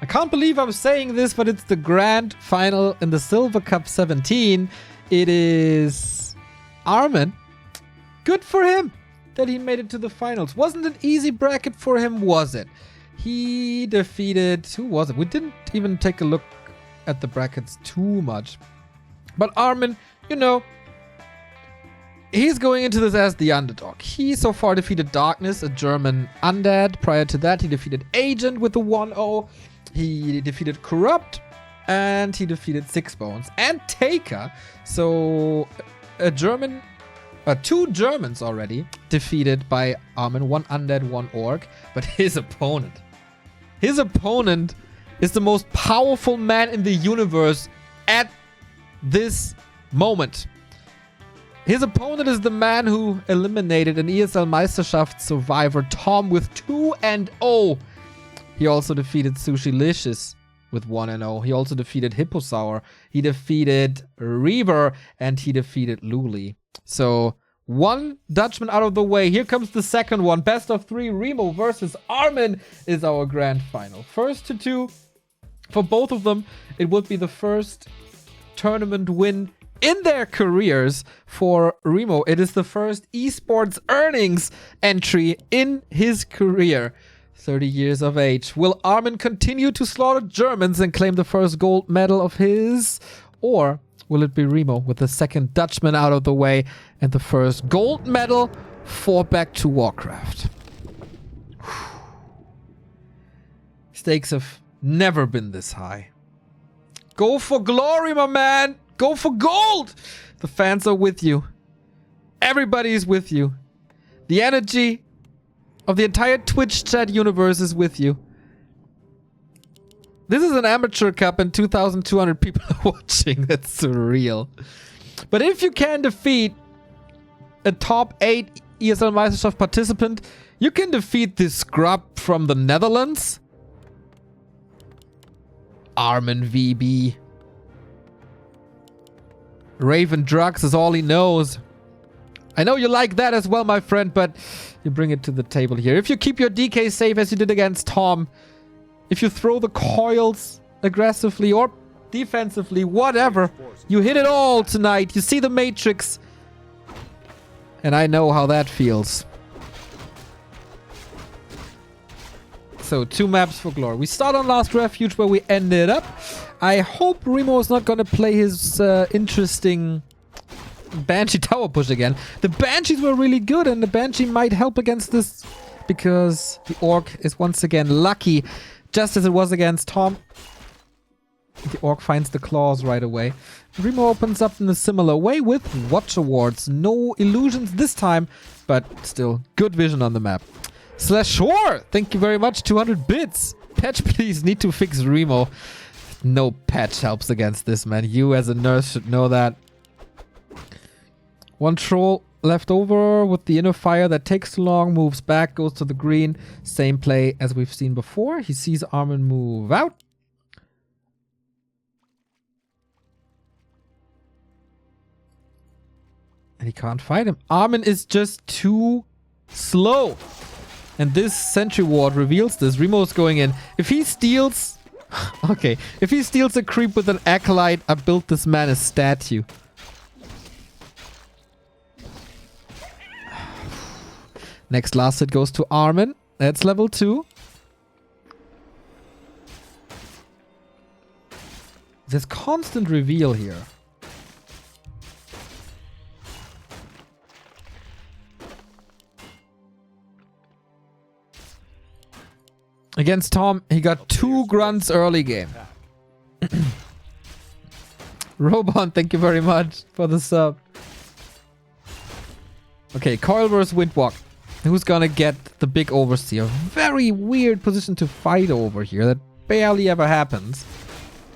I can't believe I'm saying this, but it's the grand final in the Silver Cup 17. It is Armin. Good for him that he made it to the finals. Wasn't an easy bracket for him, was it? He defeated... Who was it? We didn't even take a look at the brackets too much. But Armin, you know, he's going into this as the underdog. He so far defeated Darkness, a German undead. Prior to that, he defeated Agent with a 1-0. He defeated Corrupt, and he defeated Six Bones and Taker. So a German, two Germans already defeated by Armin. One undead, one orc. But his opponent is the most powerful man in the universe at this moment. His opponent is the man who eliminated an ESL Meisterschaft survivor, Tom, with 2-0. He also defeated Sushilicious with 1-0. He also defeated Hipposaur. He defeated Reaver, and he defeated Luli. So one Dutchman out of the way. Here comes the second one. Best of 3, Remo versus Armin is our grand final. First to 2 for both of them. It would be the first tournament win in their careers for Remo. It is the first esports earnings entry in his career. 30 years of age. Will Armin continue to slaughter Germans and claim the first gold medal of his? Or will it be Remo with the second Dutchman out of the way and the first gold medal for Back to Warcraft? Stakes have never been this high. Go for glory, my man! Go for gold! The fans are with you. Everybody is with you. The energy of the entire Twitch chat universe is with you. This is an amateur cup and 2,200 people are watching. That's surreal. But if you can defeat a top 8 ESL Meisterschaft participant, you can defeat this scrub from the Netherlands. ArminvB. Raven Drugs is all he knows. I know you like that as well, my friend, but you bring it to the table here. If you keep your DK safe as you did against Tom, if you throw the coils aggressively or defensively, whatever, you hit it all tonight. You see the Matrix. And I know how that feels. So 2 maps for glory. We start on Last Refuge where we ended up. I hope Remo is not going to play his interesting Banshee tower push again. The Banshees were really good, and the Banshee might help against this because the Orc is once again lucky, just as it was against Tom. The Orc finds the claws right away. Remo opens up in a similar way with Watch Awards. No illusions this time, but still good vision on the map. Slashore, thank you very much. 200 bits. Patch, please. Need to fix Remo. No patch helps against this, man. You as a nurse should know that. One troll left over with the inner fire that takes too long, moves back, goes to the green. Same play as we've seen before. He sees Armin move out. And he can't fight him. Armin is just too slow. And this Sentry Ward reveals this. Remo's going in. If he steals... okay. If he steals a creep with an Acolyte, I built this man a statue. Next last hit goes to Armin. That's level 2. There's constant reveal here. Against Tom, he got 2 grunts early game. Robon, thank you very much for the sub. Okay, Coil versus Windwalk. Who's gonna get the big Overseer? Very weird position to fight over here. That barely ever happens.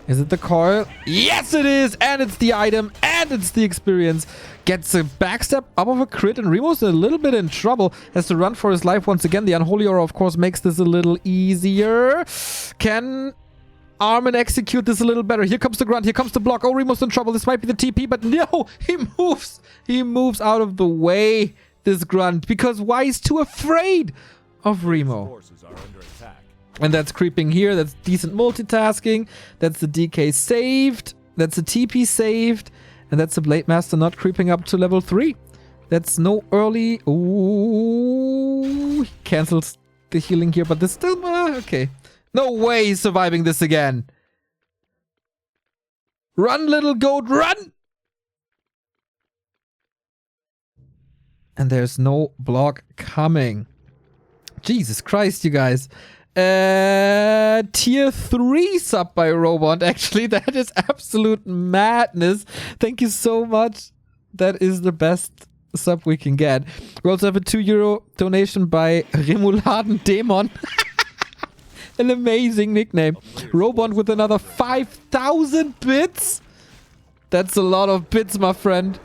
Is it the Coil? Yes, it is! And it's the item, and it's the experience. Gets a backstep up of a crit, and Remo's a little bit in trouble. Has to run for his life once again. The Unholy Aura, of course, makes this a little easier. Can Armin execute this a little better? Here comes the grunt. Here comes the block. Oh, Remo's in trouble. This might be the TP, but no! He moves! He moves out of the way, this grunt, because why? He's too afraid of Remo. And that's creeping here. That's decent multitasking. That's the DK saved. That's the TP saved. And that's the Blade Master not creeping up to level 3. That's no early... Ooh, he cancels the healing here, but there's still... okay. No way he's surviving this again. Run, little goat, run! And there's no block coming. Jesus Christ, you guys. Tier 3 sub by Robot. Actually, that is absolute madness. Thank you so much. That is the best sub we can get. We also have a €2 donation by Remodemo. An amazing nickname. Robot with another 5,000 bits. That's a lot of bits, my friend.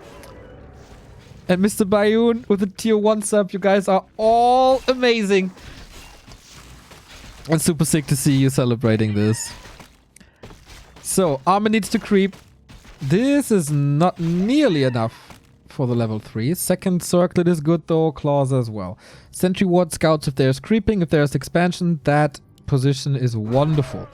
And Mr. Bayoun with a tier 1 sub. You guys are all amazing. And super sick to see you celebrating this. So, Armin needs to creep. This is not nearly enough for the level 3. Second circlet is good though. Claws as well. Sentry ward scouts if there's creeping. If there's expansion, that position is wonderful.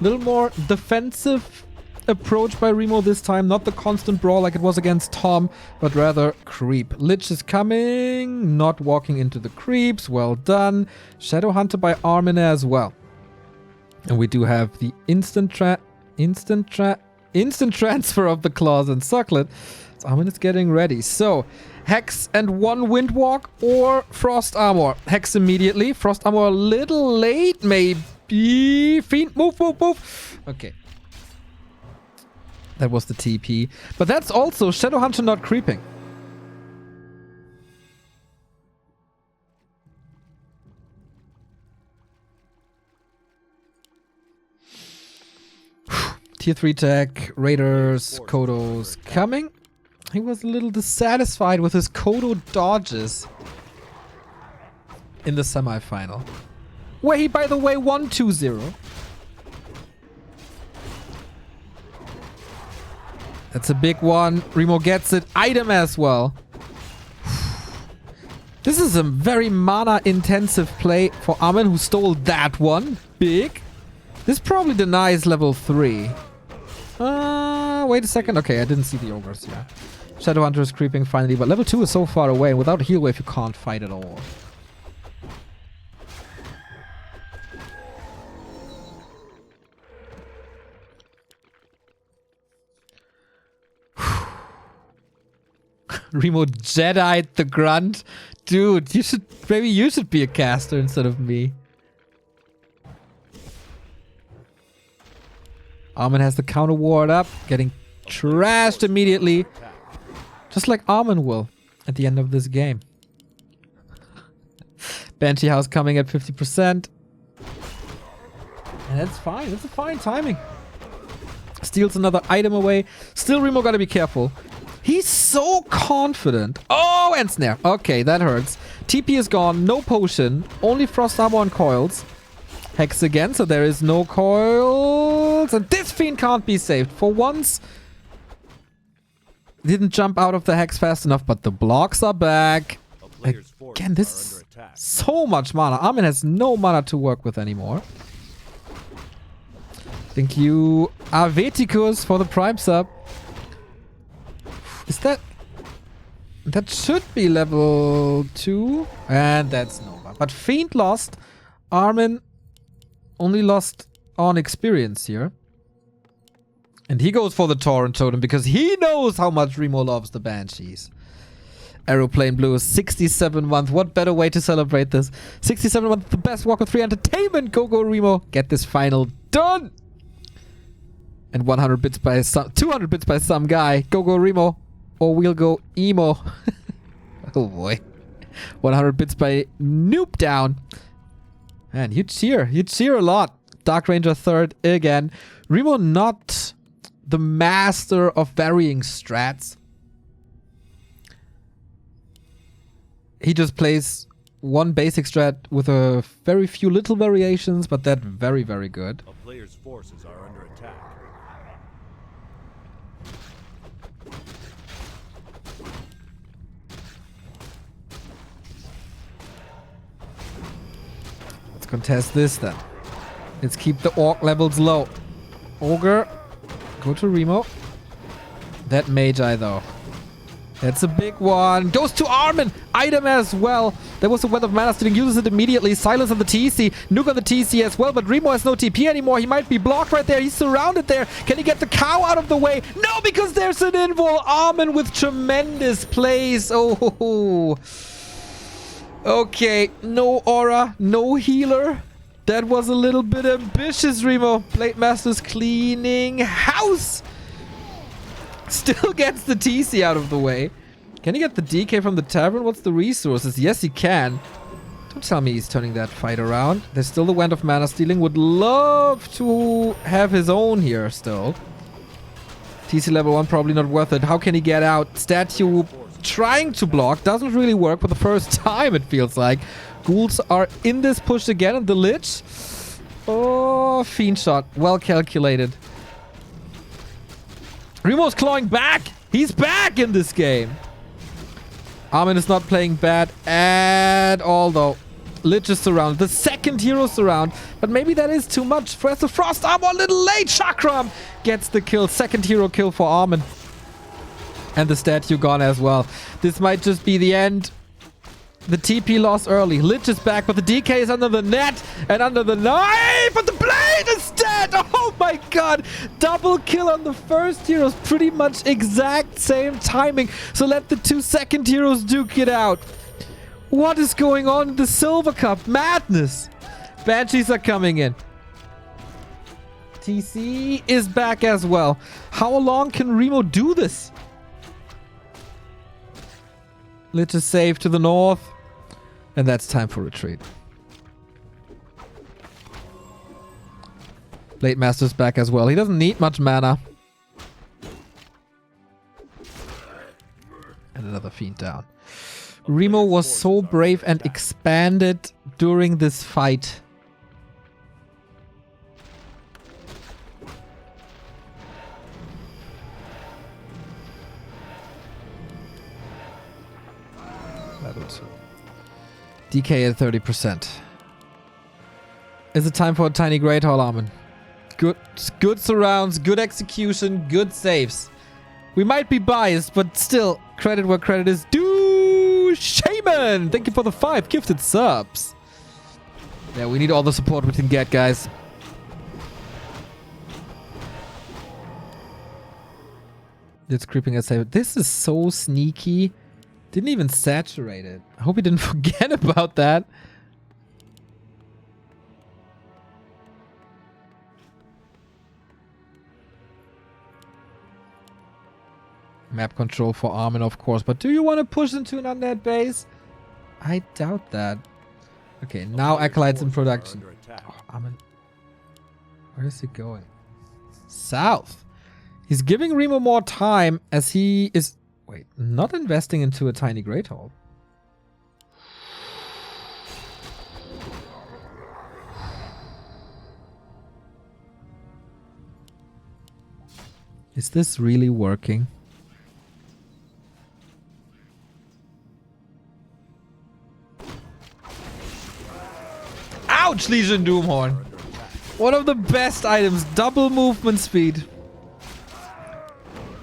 A little more defensive approach by Remo this time. Not the constant brawl like it was against Tom, but rather creep. Lich is coming. Not walking into the creeps. Well done. Shadow Hunter by Armin as well. And we do have the instant transfer of the claws and circlet. So Armin is getting ready. So Hex and 1 Windwalk or Frost Armor. Hex immediately. Frost Armor a little late maybe. Fiend, move. Okay. That was the TP. But that's also Shadow Hunter not creeping. Tier 3 tech, Raiders, Kodos coming. He was a little dissatisfied with his Kodo dodges in the semifinal. Where he, by the way, won 2-0. That's a big one. Remo gets it. Item as well. This is a very mana-intensive play for Armin, who stole that one. Big. This probably denies level 3. Wait a second. Okay, I didn't see the ogres here. Shadowhunter is creeping finally, but level 2 is so far away. Without a heal wave, you can't fight at all. Remo Jedi'd the grunt. Dude, maybe you should be a caster instead of me. Armin has the counter ward up, getting trashed immediately. Just like Armin will at the end of this game. Banshee House coming at 50%. And that's fine. That's a fine timing. Steals another item away. Still, Remo gotta be careful. He's so confident. Oh, and snare. Okay, that hurts. TP is gone. No potion. Only Frost Armor and coils. Hex again, so there is no coils. And this fiend can't be saved. For once, didn't jump out of the Hex fast enough, but the blocks are back. Again, this is so much mana. Armin has no mana to work with anymore. Thank you, Aveticus, for the Prime sub. Is that... That should be level 2. And that's Nova. But Fiend lost. Armin only lost on experience here. And he goes for the Torrent Totem because he knows how much Remo loves the Banshees. Aeroplane Blue is 67 month. What better way to celebrate this? 67 month, the best Warcraft 3 entertainment. Go Remo. Get this final done. And 100 bits by some... 200 bits by some guy. Go Remo. Or we'll go emo. Oh boy. 100 bits by Noob Down. Man, you cheer. You cheer a lot. Dark Ranger third again. Remo not the master of varying strats. He just plays one basic strat with a very few little variations, but that very, very good. A player's forces are under attack. Let's contest this then. Let's keep the orc levels low. Ogre. Go to Remo. That Magi though. That's a big one. Goes to Armin. Item as well. There was a Wealth of Mana Stealing. Uses it immediately. Silence on the TC. Nuke on the TC as well. But Remo has no TP anymore. He might be blocked right there. He's surrounded there. Can he get the cow out of the way? No, because there's an invul. Armin with tremendous plays. Oh. Okay. No aura. No healer. That was a little bit ambitious, Remo. Blade Master's cleaning house. Still gets the TC out of the way. Can he get the DK from the tavern? What's the resources? Yes, he can. Don't tell me he's turning that fight around. There's still the Wand of Mana Stealing. Would love to have his own here still. TC level 1 probably not worth it. How can he get out? Statue trying to block. Doesn't really work for the first time, it feels like. Ghouls are in this push again. And the Lich. Oh, Fiend Shot. Well calculated. Remo's clawing back. He's back in this game. Armin is not playing bad at all, though. Lich is surrounded. The second hero surround. But maybe that is too much. Press the Frost Armor a little late. Chakram gets the kill. Second hero kill for Armin. And the statue gone as well. This might just be the end. The TP lost early. Lich is back, but the DK is under the net and under the knife. But the blade is dead. Oh my god. Double kill on the first heroes. Pretty much exact same timing. So let the 2 second heroes duke it out. What is going on in the Silver Cup? Madness. Banshees are coming in. TC is back as well. How long can Remo do this? Lich is safe to the north. And that's time for retreat. Blade Master's back as well. He doesn't need much mana. And another Fiend down. Remo was so brave and expanded during this fight. Level 2. DK at 30%. Is it time for a tiny Great Hall, Armin? Good surrounds, good execution, good saves. We might be biased, but still, credit where credit is due. Shaman! Thank you for the 5 gifted subs. Yeah, we need all the support we can get, guys. It's creeping as safe. This is so sneaky. Didn't even saturate it. I hope he didn't forget about that. Map control for Armin, of course. But do you want to push into an undead base? I doubt that. Okay, now Acolytes in production. Oh, Armin. Where is he going? South. He's giving Remo more time as he is... Wait, not investing into a tiny Great Hall. Is this really working? Ouch, Legion Doomhorn. One of the best items, double movement speed.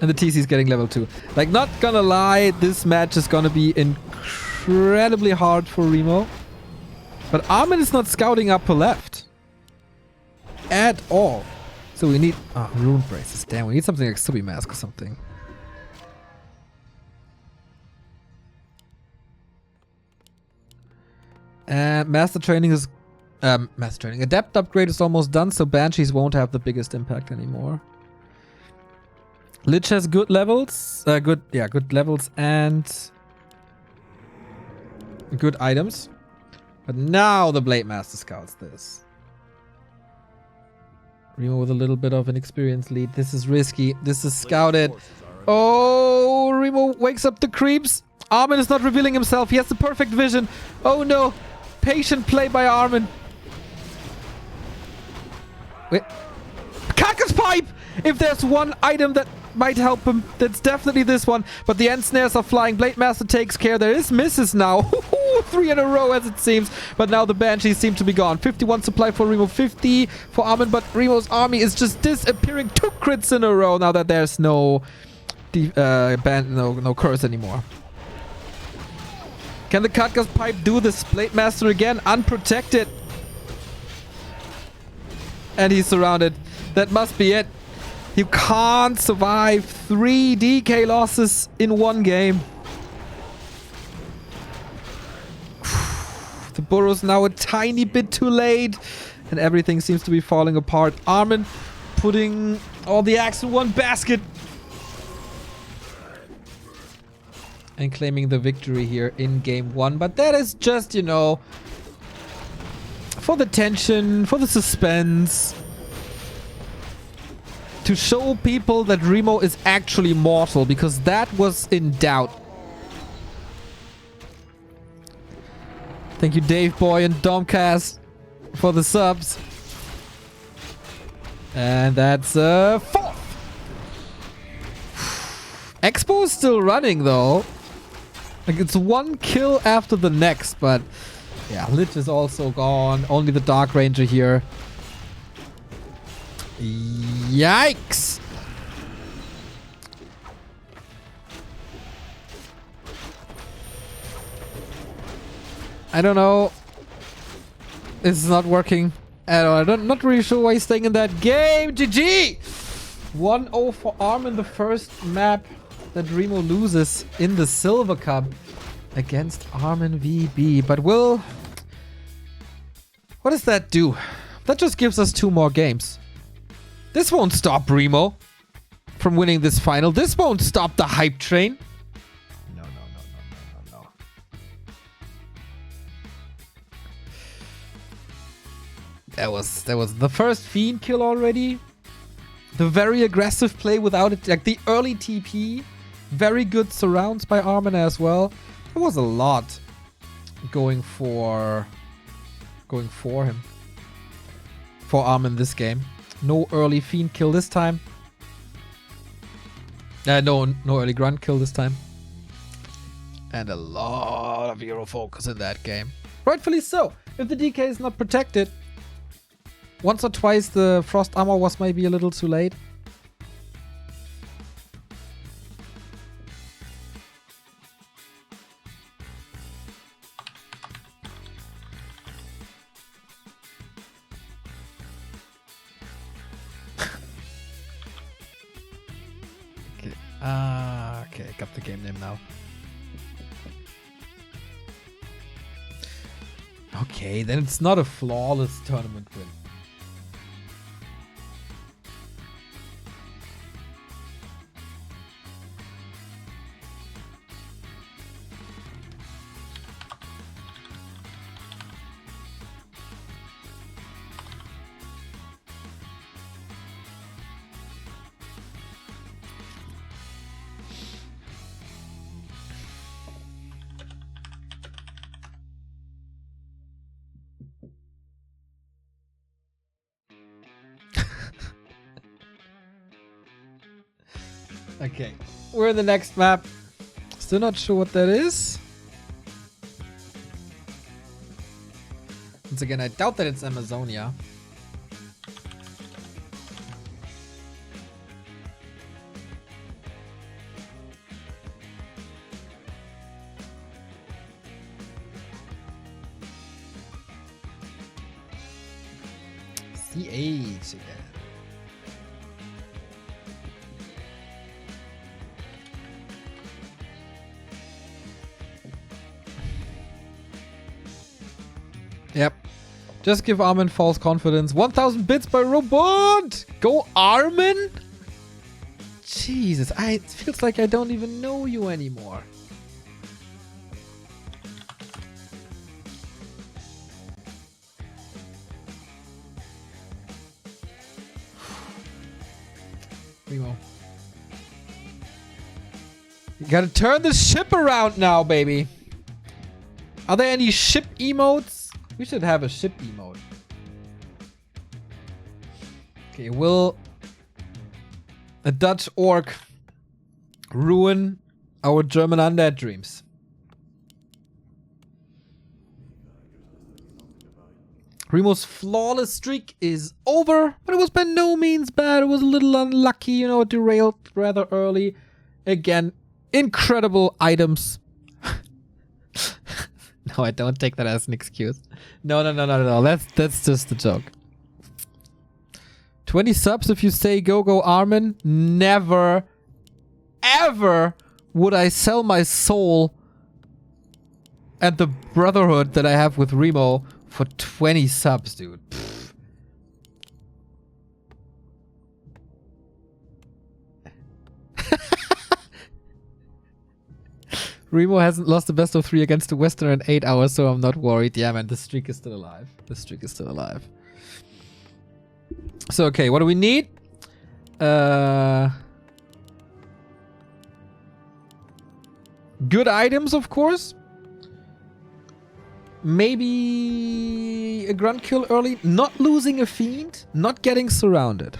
And the TC is getting level 2. Like, not gonna lie, this match is gonna be incredibly hard for Remo. But Armin is not scouting upper left. At all. So we need... Oh, Rune Braces. Damn, we need something like Subi Mask or something. And Master Training is... Master Training. Adept upgrade is almost done, so Banshees won't have the biggest impact anymore. Lich has good levels. Good levels and good items. But now the Blade Master scouts this. Remo with a little bit of an experience lead. This is risky. This is scouted. Oh, Remo wakes up the creeps. Armin is not revealing himself. He has the perfect vision. Oh no. Patient play by Armin. Wait. Carcass Pipe! If there's one item that might help him, that's definitely this one. But the end snares are flying. Blade Master takes care. There is misses now. Ooh, 3 in a row as it seems. But now the Banshees seem to be gone. 51 supply for Remo, 50 for Armin. But Remo's army is just disappearing. 2 crits in a row now that there's no curse anymore. Can the Katga's pipe do this? Blade Master again, unprotected. And he's surrounded. That must be it. You can't survive 3 DK losses in one game. The Burrow's now a tiny bit too late. And everything seems to be falling apart. Armin putting all the eggs in one basket. And claiming the victory here in game 1. But that is just, you know, for the tension, for the suspense. To show people that Remo is actually mortal, because that was in doubt. Thank you, Dave Boy and Domcast, for the subs. And that's 4th. Expo is still running, though. Like, it's 1 kill after the next, but yeah, Lich is also gone. Only the Dark Ranger here. Yikes! I don't know. It's not working at all. I'm not really sure why he's staying in that game. GG! 1-0 for Armin, the first map that Remo loses in the Silver Cup against ArminvB. But what does that do? That just gives us 2 more games. This won't stop Remo from winning this final. This won't stop the hype train. No. That was the first Fiend kill already. The very aggressive play without it, like the early TP. Very good surrounds by Armin as well. There was a lot going for him. For Armin this game. No early Fiend kill this time. No early Grunt kill this time. And a lot of hero focus in that game. Rightfully so. If the DK is not protected, once or twice the Frost Armor was maybe a little too late. Okay, got the game name now. Okay, then it's not a flawless tournament win. Okay, we're in the next map. Still not sure what that is. Once again, I doubt that it's Amazonia. CH again. Yep. Just give Armin false confidence. 1000 bits by Robot! Go Armin? Jesus, it feels like I don't even know you anymore. Remo. You gotta turn the ship around now, baby. Are there any ship emotes? We should have a ship emote. Okay, will a Dutch orc ruin our German undead dreams? Remo's flawless streak is over, but it was by no means bad. It was a little unlucky, you know, it derailed rather early. Again, incredible items. No, I don't take that as an excuse. No. That's just a joke. 20 subs if you say go Armin. Never, ever would I sell my soul and the brotherhood that I have with Remo for 20 subs, dude. Pfft. Remo hasn't lost the best of 3 against the Western in 8 hours, so I'm not worried. Yeah, man, the streak is still alive. The streak is still alive. So, okay, what do we need? Good items, of course. Maybe a grunt kill early. Not losing a fiend. Not getting surrounded.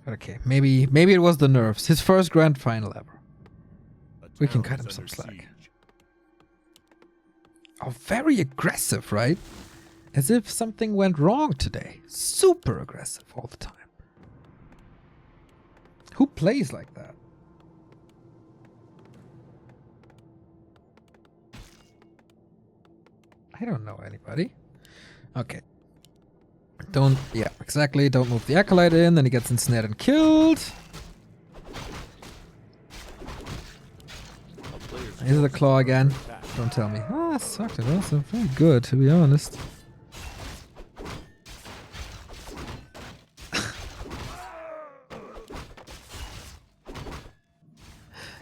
Okay, maybe it was the nerfs. His first grand final ever. We can cut him some slack. Oh, very aggressive, right? As if something went wrong today. Super aggressive all the time. Who plays like that? I don't know anybody. Okay. Yeah, exactly. Don't move the Acolyte in, then he gets ensnared and killed. Here's the claw again. Don't tell me. Ah, sucked. It was very good, to be honest.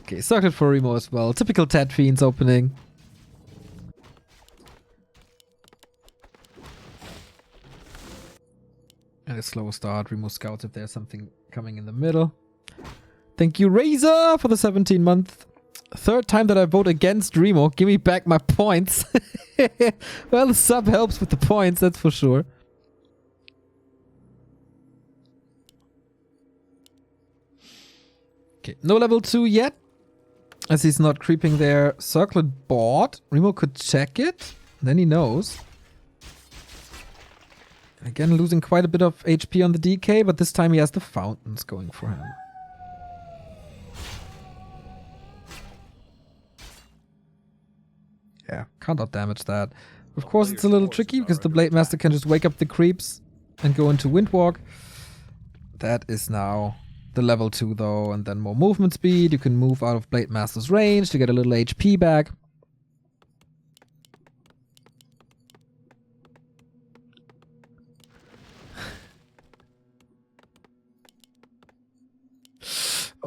Okay, sucked it for Remo as well. Typical Ted Fiends opening. And a slow start. Remo scouts if there's something coming in the middle. Thank you, Razor, for the 17-month. Third time that I vote against Remo. Give me back my points. Well, the sub helps with the points, that's for sure. Okay, no level 2 yet. As he's not creeping there. Circlet board. Remo could check it. Then he knows. Again, losing quite a bit of HP on the DK, but this time he has the fountains going for him. Yeah, can't out damage that. Of course, it's a little tricky because the Blade Master can just wake up the creeps and go into Windwalk. That is now the level 2 though, and then more movement speed. You can move out of Blade Master's range to get a little HP back.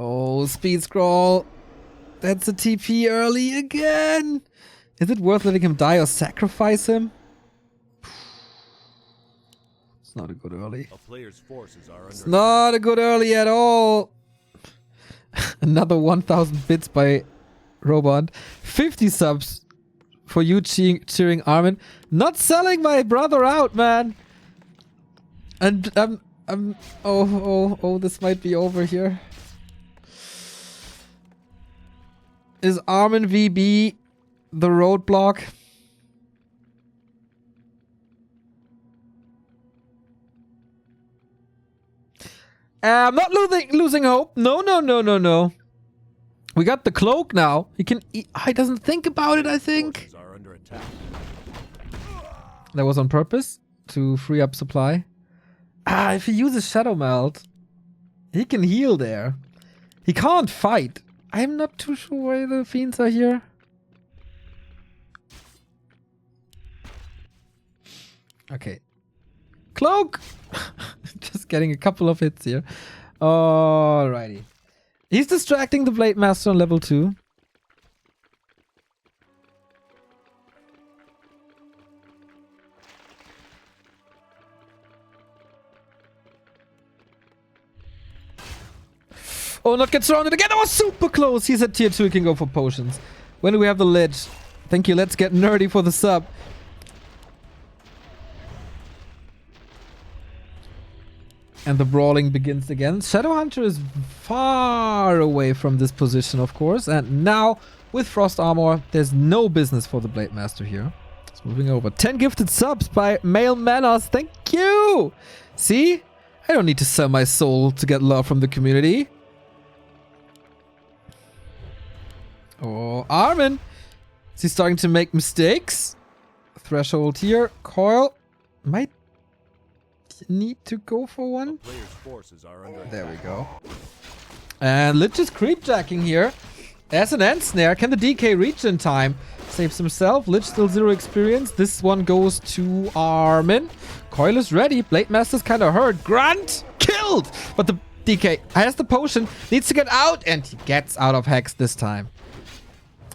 Oh, speed scroll. That's a TP early again. Is it worth letting him die or sacrifice him? It's not a good early. A player's forces are it's not a good early at all. Another 1,000 bits by Robot. 50 subs for you cheering Armin. Not selling my brother out, man. And oh, this might be over here. Is ArminvB the roadblock? I'm not losing hope. No. We got the cloak now. He can. He doesn't think about it, I think. That was on purpose to free up supply. If he uses Shadow Melt, he can heal there. He can't fight. I'm not too sure why the fiends are here. Okay. Cloak! Just getting a couple of hits here. Alrighty. He's distracting the Blade Master on level 2. Oh, not get surrounded again. That was super close. He's at tier 2. He can go for potions. When do we have the ledge? Thank you. Let's get nerdy for the sub. And the brawling begins again. Shadowhunter is far away from this position, of course. And now, with Frost Armor, there's no business for the Blade Master here. It's moving over. 10 gifted subs by Male Manos. Thank you! See? I don't need to sell my soul to get love from the community. Oh, Armin! Is he starting to make mistakes? Threshold here. Coil might need to go for one. There we go. And Lich is creepjacking here. As an end snare. Can the DK reach in time? Saves himself. Lich still 0 experience. This one goes to Armin. Coil is ready. Blade Master's kind of hurt. Grunt! Killed! But the DK has the potion. Needs to get out. And he gets out of Hex this time.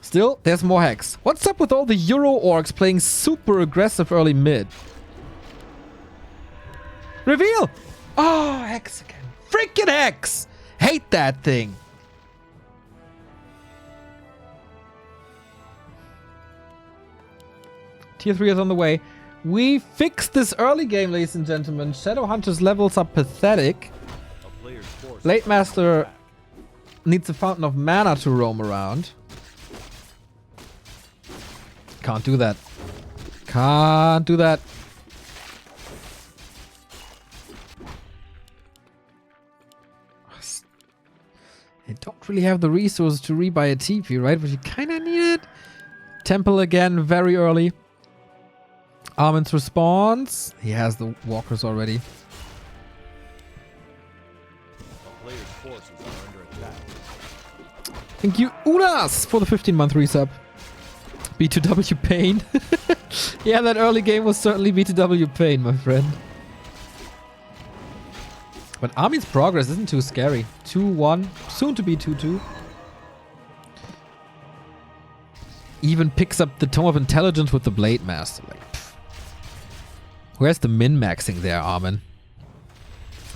Still, there's more Hex. What's up with all the Euro orcs playing super aggressive early mid? Reveal! Oh, Hex again. Freaking Hex! Hate that thing. Tier 3 is on the way. We fixed this early game, ladies and gentlemen. Shadowhunter's levels are pathetic. Blade Master needs a fountain of mana to roam around. Can't do that. Can't do that. You don't really have the resources to rebuy a TP, right? But you kind of need it. Temple again, very early. Armin's response. He has the walkers already. Thank you, Unas, for the 15-month resub. B2W pain. Yeah, that early game was certainly B2W pain, my friend. But Armin's progress isn't too scary. 2-1, soon to be 2-2. Even picks up the Tome of Intelligence with the Blade Master. Like, where's the min-maxing there, Armin?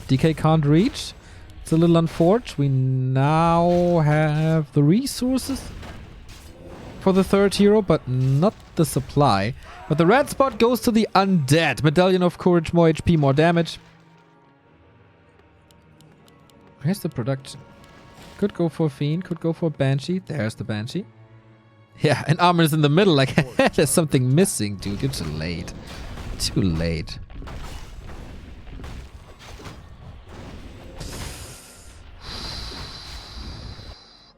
DK can't reach. It's a little unfortunate. We now have the resources for the third hero, but not the supply. But the red spot goes to the undead. Medallion of Courage, more HP, more damage. Where's the production? Could go for Fiend, could go for Banshee. There's the Banshee. Yeah, and Armin is in the middle like, there's something missing, dude. You're too late. Too late.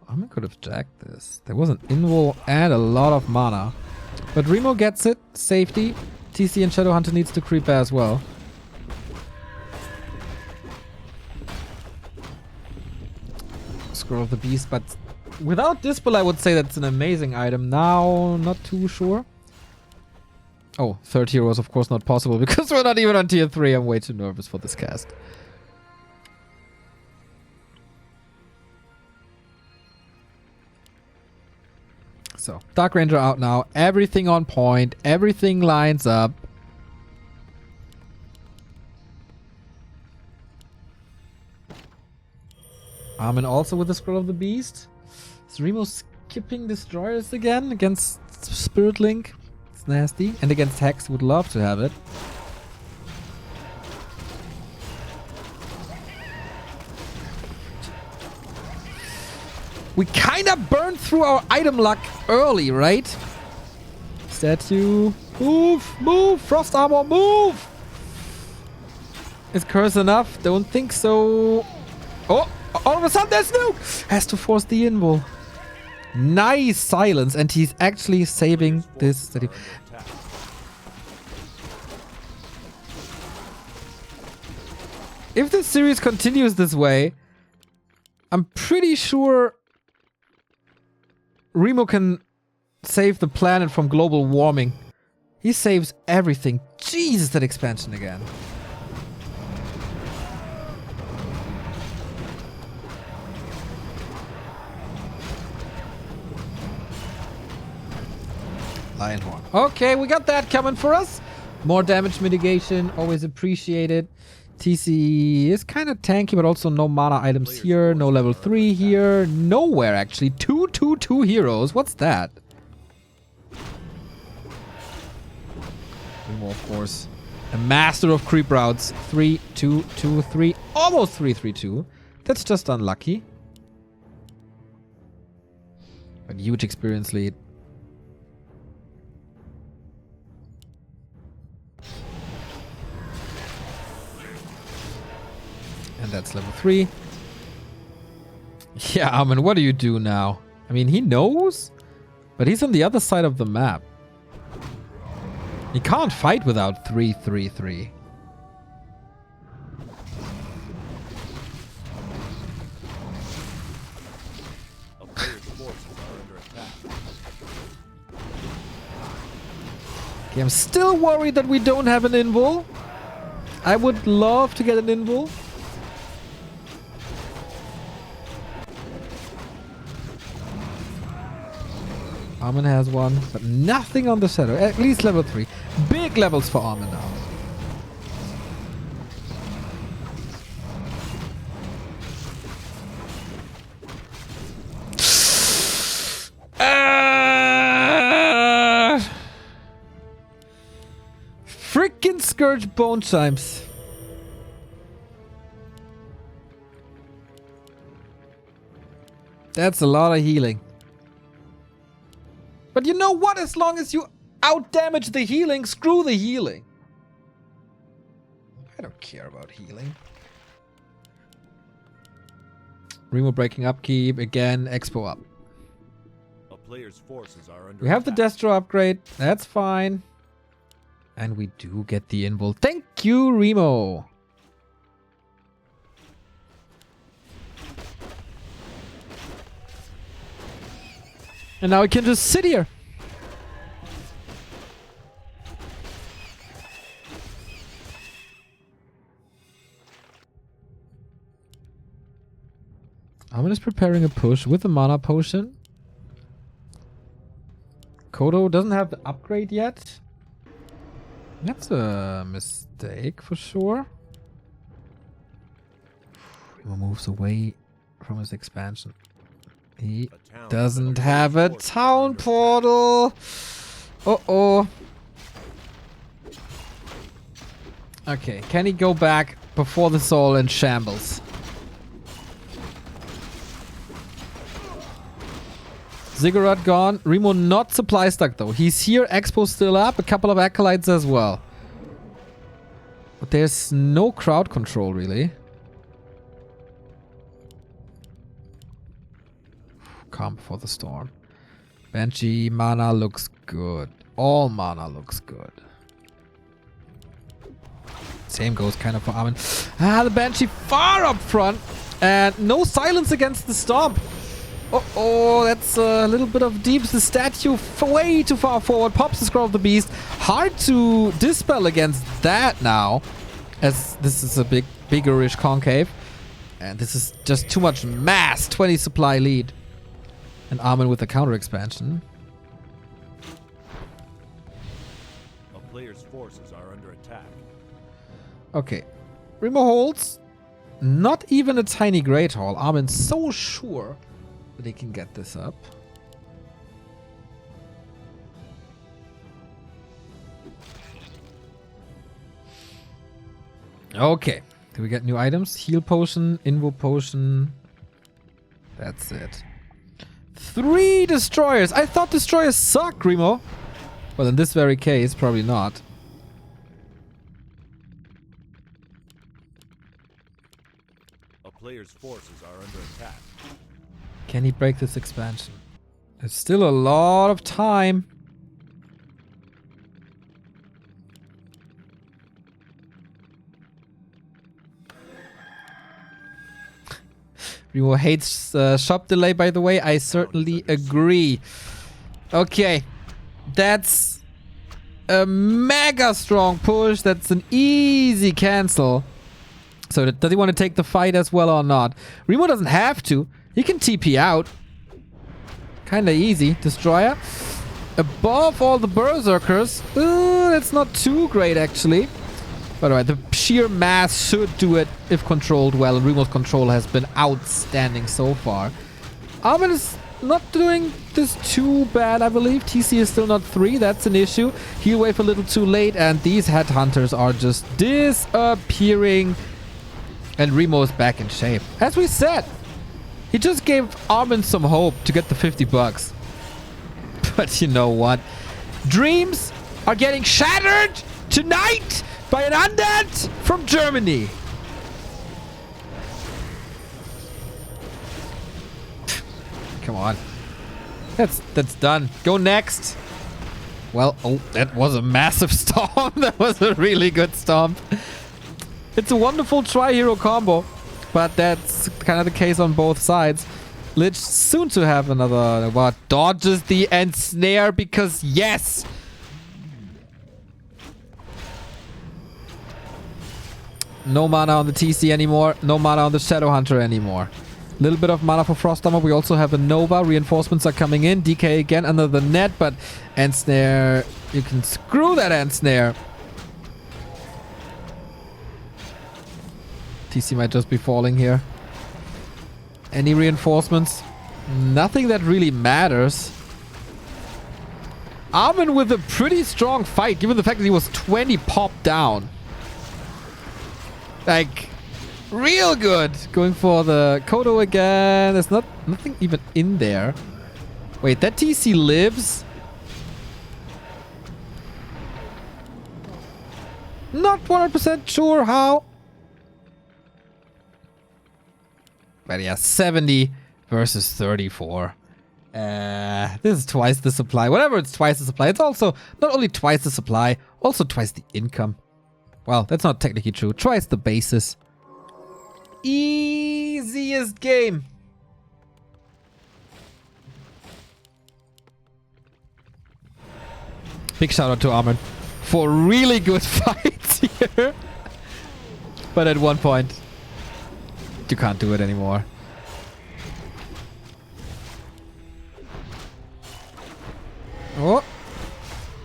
Armin could have jacked this. There was an invul and a lot of mana. But Remo gets it. Safety. TC and Shadowhunter needs to creep as well. Scroll of the Beast, but without Dispel I would say that's an amazing item. Now, not too sure. Oh, third hero is of course not possible because we're not even on tier 3. I'm way too nervous for this cast. So, Dark Ranger out now. Everything on point. Everything lines up. Armin also with the Scroll of the Beast. Is Remo skipping Destroyers again against Spirit Link? It's nasty. And against Hex, would love to have it. We kind of burned through our item luck early, right? Statue. Move! Move! Frost Armor, move! Is Curse enough? Don't think so. Oh! All of a sudden there's Nuke! Has to force the invul. Nice silence, and he's actually saving this. If this series continues this way, I'm pretty sure Remo can save the planet from global warming. He saves everything. Jesus, that expansion again. Lionhorn. Okay, we got that coming for us. More damage mitigation, always appreciated. TC is kind of tanky, but also no mana items here. No level 3 here. Nowhere, actually. 2 heroes. What's that? More, of course. A master of creep routes. 3, 2, 2, 3. Almost 3, 3, 2. That's just unlucky. But huge experience lead. And that's level 3. Yeah, Armin, what do you do now? I mean, he knows, but he's on the other side of the map. He can't fight without 3, 3, 3. A player's forces are under attack. Okay, I'm still worried that we don't have an invul. I would love to get an invul. Armin has one, but nothing on the shadow. At least level 3. Big levels for Armin now. Freaking Scourge Bone Chimes. That's a lot of healing. But you know what? As long as you out-damage the healing, screw the healing. I don't care about healing. Remo breaking upkeep. Again, Expo up. A player's forces are under We have the attack. Destro upgrade. That's fine. And we do get the invul. Thank you, Remo. And now we can just sit here. Armin is preparing a push with the mana potion. Kodo doesn't have the upgrade yet. That's a mistake for sure. He moves away from his expansion. He doesn't have a town portal. Uh-oh. Okay, can he go back before this all in shambles? Ziggurat gone. Remo not supply stuck though. He's here. Expo still up. A couple of acolytes as well. But there's no crowd control really. Calm before the storm. Banshee mana looks good. All mana looks good. Same goes kind of for Armin. The Banshee far up front. And no silence against the stomp. Uh-oh, that's a little bit of deep. The statue way too far forward. Pops the Scroll of the Beast. Hard to dispel against that now. As this is a biggerish concave. And this is just too much mass. 20 supply lead. And Armin with the counter expansion. A player's forces are under attack. Okay. Remo holds. Not even a tiny Great Hall. Armin's so sure that he can get this up. Okay. Do we get new items? Heal potion, invo potion. That's it. 3 destroyers. I thought destroyers suck, Remo. Well, in this very case, probably not. A player's forces are under attack. Can he break this expansion? There's still a lot of time. Remo hates shop delay, by the way. I certainly agree. Okay. That's a mega strong push. That's an easy cancel. So does he want to take the fight as well or not? Remo doesn't have to. He can TP out. Kinda easy. Destroyer. Above all the Berserkers. That's not too great, actually. But alright, the sheer mass should do it if controlled well. And Remo's control has been outstanding so far. Armin is not doing this too bad, I believe. TC is still not 3. That's an issue. Heal wave a little too late, and these headhunters are just disappearing. And Remo is back in shape. As we said, he just gave Armin some hope to get the 50 bucks. But you know what? Dreams are getting shattered tonight by an undead from Germany. Come on. That's done. Go next. Well, oh, that was a massive stomp. That was a really good stomp. It's a wonderful tri-hero combo, but that's kind of the case on both sides. Lich soon to have another, what, dodges the ensnare because yes! No mana on the TC anymore, no mana on the Shadowhunter anymore. Little bit of mana for Frost Armor. We also have a Nova. Reinforcements are coming in. DK again under the net, but Ensnare, you can screw that Ensnare. TC might just be falling here. Any reinforcements? Nothing that really matters. Armin with a pretty strong fight, given the fact that he was 20 popped down. Like, real good. Going for the Kodo again. There's nothing even in there. Wait, that TC lives? Not 100% sure how. But yeah, 70 versus 34. This is twice the supply. Whatever, it's twice the supply. It's also not only twice the supply, also twice the income. Well, that's not technically true. Twice the basis. Easiest game. Big shout out to Armin for really good fights here. But at one point, you can't do it anymore. Oh.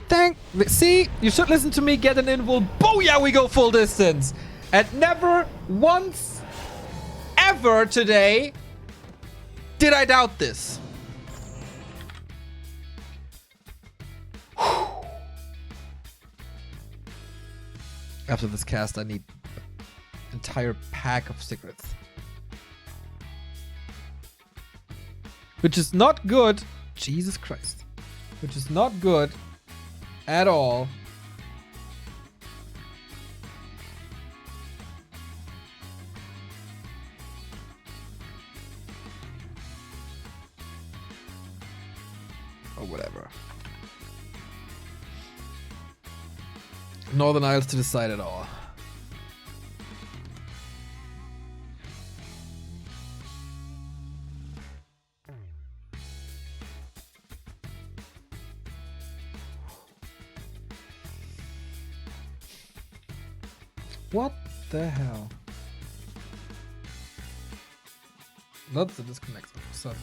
Dang. See? You should listen to me. Get an invul. Booyah, we go full distance. And never once ever today did I doubt this. After this cast, I need an entire pack of cigarettes. Which is not good. Jesus Christ. Which is not good at all. Or whatever. Northern Isles to decide it all. What the hell? Lots of disconnects all of a sudden.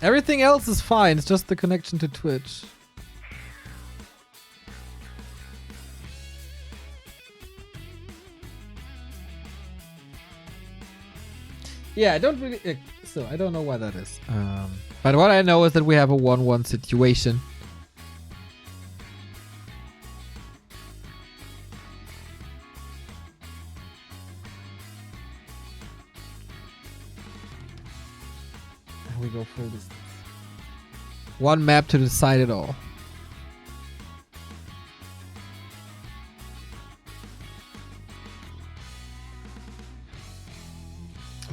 Everything else is fine, it's just the connection to Twitch. Yeah, I don't really... so, I don't know why that is. But what I know is that we have a 1-1 situation. We go full distance. One map to decide it all.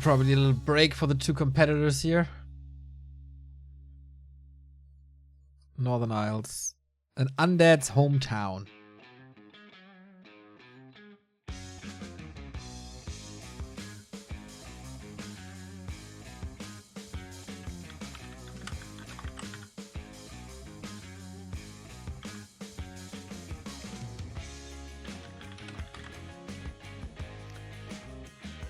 Probably a little break for the two competitors here. Northern Isles. An undead's hometown.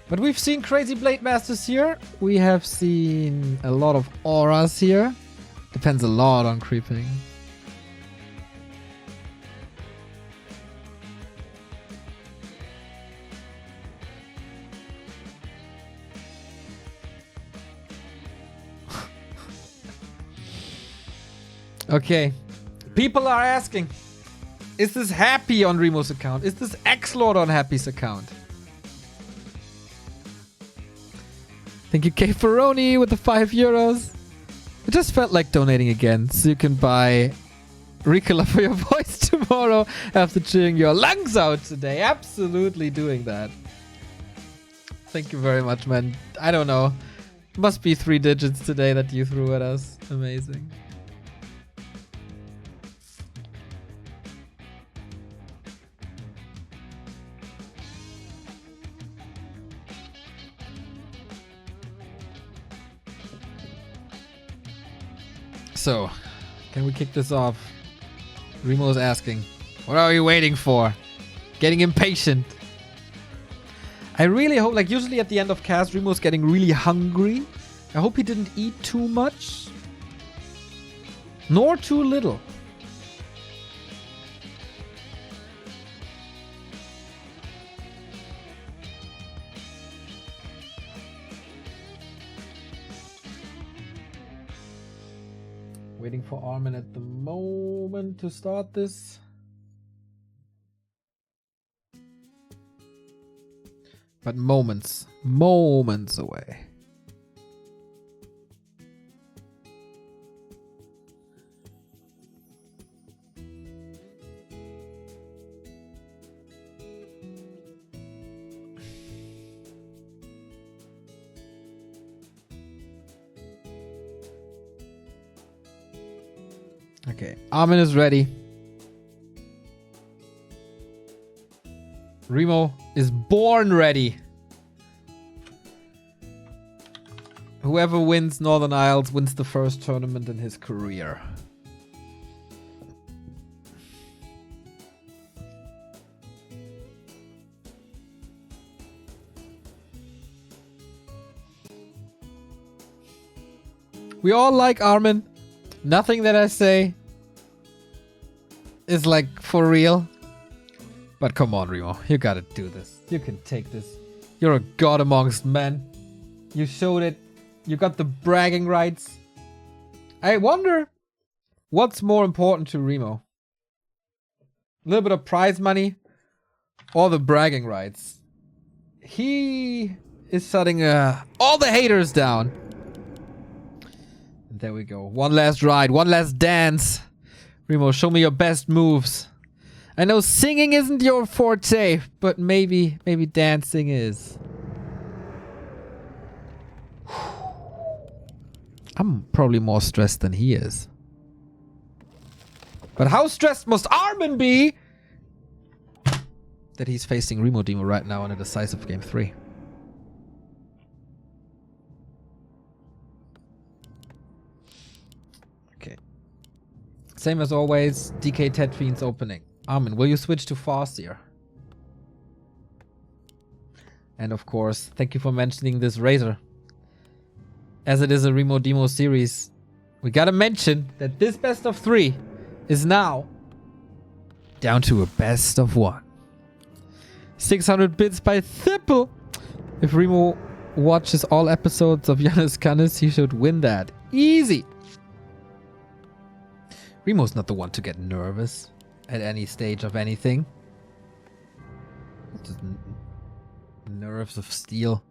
But we've seen crazy Blade Masters here. We have seen a lot of auras here. Depends a lot on creeping. Okay. People are asking, is this Happy on Remo's account? Is this X-Lord on Happy's account? Thank you, K. Ferroni, with the €5. It just felt like donating again, so you can buy Ricola for your voice tomorrow after chewing your lungs out today. Absolutely doing that. Thank you very much, man. I don't know. Must be 3 digits today that you threw at us. Amazing. So, can we kick this off? Remo's asking, what are you waiting for? Getting impatient. I really hope, like usually at the end of cast, Remo's getting really hungry. I hope he didn't eat too much. Nor too little. Waiting for Armin at the moment to start this. But moments away. Okay, Armin is ready. Remo is born ready. Whoever wins Northern Isles wins the first tournament in his career. We all like Armin. Nothing that I say is like for real. But come on, Remo. You gotta do this. You can take this. You're a god amongst men. You showed it. You got the bragging rights. I wonder what's more important to Remo. A little bit of prize money or the bragging rights. He is shutting all the haters down. And there we go. One last ride. One last dance. Remo, show me your best moves. I know singing isn't your forte, but maybe dancing is. I'm probably more stressed than he is. But how stressed must Armin be that he's facing Remodemo right now in a decisive game 3? Okay. Same as always, DK Ted Fiend's opening. Armin, will you switch to Farseer? And of course, thank you for mentioning this Razor. As it is a Remodemo series, we gotta mention that this best of 3 is now down to a best of 1. 600 bits by Thipple. If Remo watches all episodes of Janus Canis, he should win that. Easy. Remo's not the one to get nervous at any stage of anything. Just nerves of steel.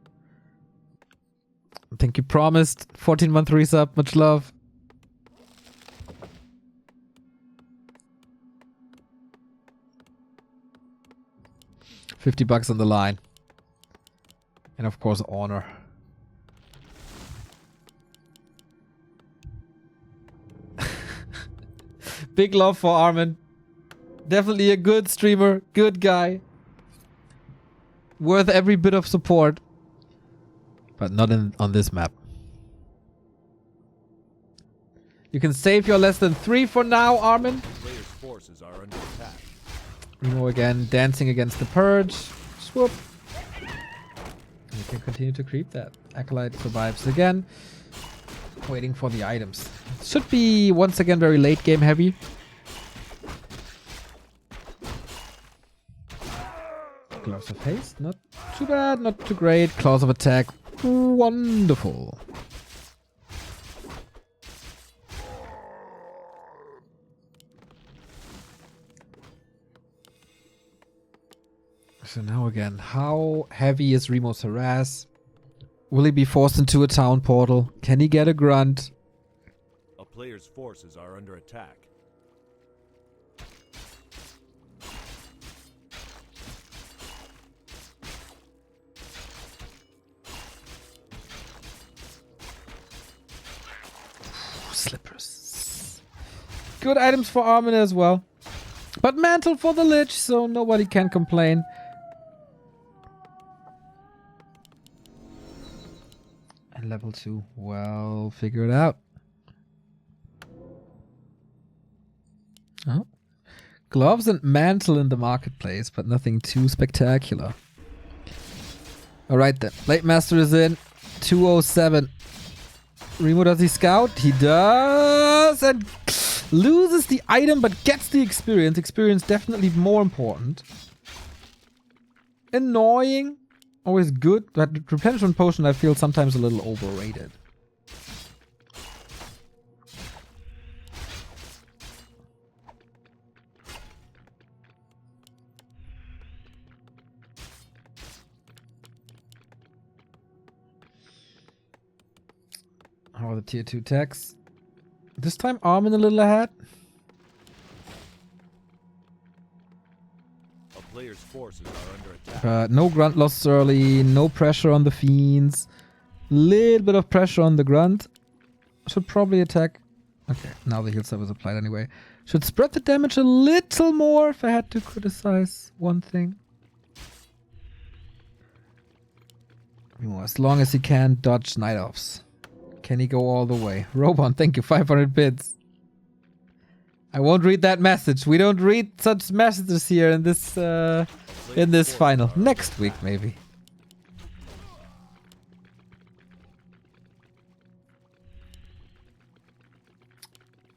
I think you promised 14-month resub. Much love. $50 on the line. And of course, honor. Big love for Armin. Definitely a good streamer. Good guy. Worth every bit of support. But not on this map. You can save your less than 3 for now, Armin. Players' forces are under attack. Remo again, dancing against the Purge. Swoop. And you can continue to creep that. Acolyte survives again. Waiting for the items. Should be, once again, very late game heavy. Gloves of Haste. Not too bad, not too great. Claws of Attack. Wonderful. So now again, how heavy is Remo's harass? Will he be forced into a town portal? Can he get a grunt? A player's forces are under attack. Slippers. Good items for Armin as well. But mantle for the Lich, so nobody can complain. And level 2. Well, figure it out. Oh. Gloves and mantle in the marketplace, but nothing too spectacular. Alright then. Blade Master is in. 207. Remo, does he scout? He does! And loses the item, but gets the experience. Experience definitely more important. Annoying. Always good, but replenishment potion I feel sometimes a little overrated. How are the tier 2 techs? This time Armin a little ahead. A player's forces are under attack. No grunt loss early, no pressure on the fiends. Little bit of pressure on the grunt. Should probably attack. Okay, now the heal stuff is applied anyway. Should spread the damage a little more if I had to criticize one thing. As long as he can dodge night offs. Can he go all the way? Robon, thank you, 500 bits. I won't read that message. We don't read such messages here in this final. Next week, maybe.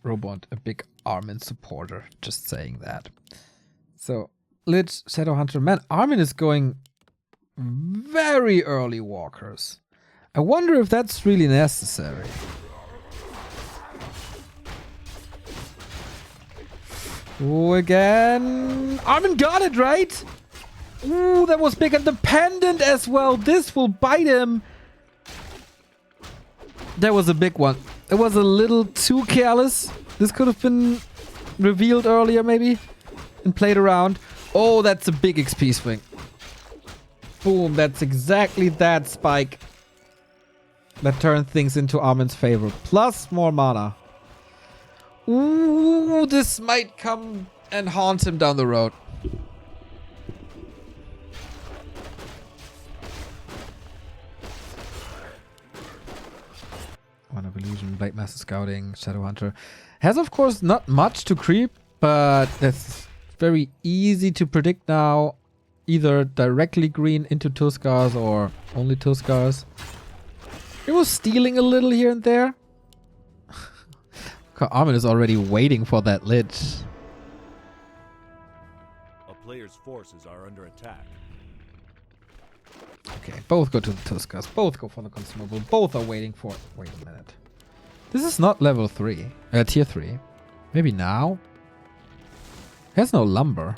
Robot, a big Armin supporter. Just saying that. So, Lich, Shadowhunter. Man, Armin is going very early walkers. I wonder if that's really necessary. Ooh, again. Armin got it, right? Ooh, that was big and the pendant as well. This will bite him. That was a big one. It was a little too careless. This could have been revealed earlier maybe and played around. Oh, that's a big XP swing. Boom, that's exactly that spike that turned things into Armin's favor. Plus more mana. Ooh, this might come and haunt him down the road. One of Illusion, Blade Master Scouting, Shadowhunter. Has of course not much to creep, but that's very easy to predict now. Either directly green into Tuskars or only Tuskars. It was stealing a little here and there. Armin is already waiting for that Lich. A player's forces are under attack. Okay, both go to the Tuskars. Both go for the consumable. Both are waiting for... Wait a minute. This is not level 3. Tier 3. Maybe now? He has no lumber.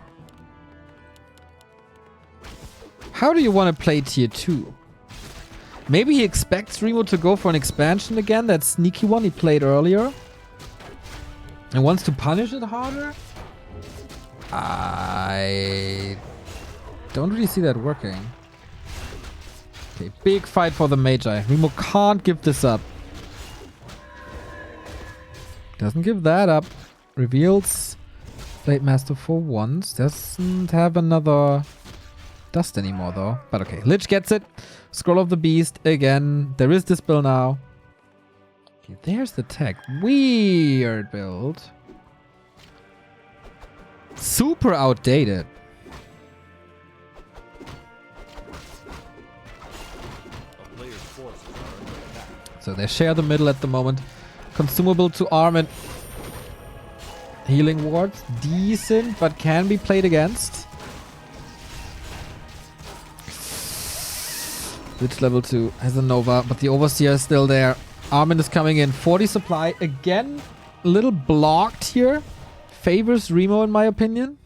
How do you want to play tier 2? Maybe he expects Remo to go for an expansion again. That sneaky one he played earlier. And wants to punish it harder? I don't really see that working. Okay, big fight for the Magi. Remo can't give this up. Doesn't give that up. Reveals Blade Master for once. Doesn't have another dust anymore though. But okay, Lich gets it. Scroll of the Beast again. There is this build now. Okay, there's the tech. Weird build. Super outdated. A player's forces are under attack. So they share the middle at the moment. Consumable to Armin. Healing wards. Decent, but can be played against. Lich level 2 has a Nova, but the Overseer is still there. Armin is coming in. 40 supply. Again, a little blocked here. Favors Remo in my opinion.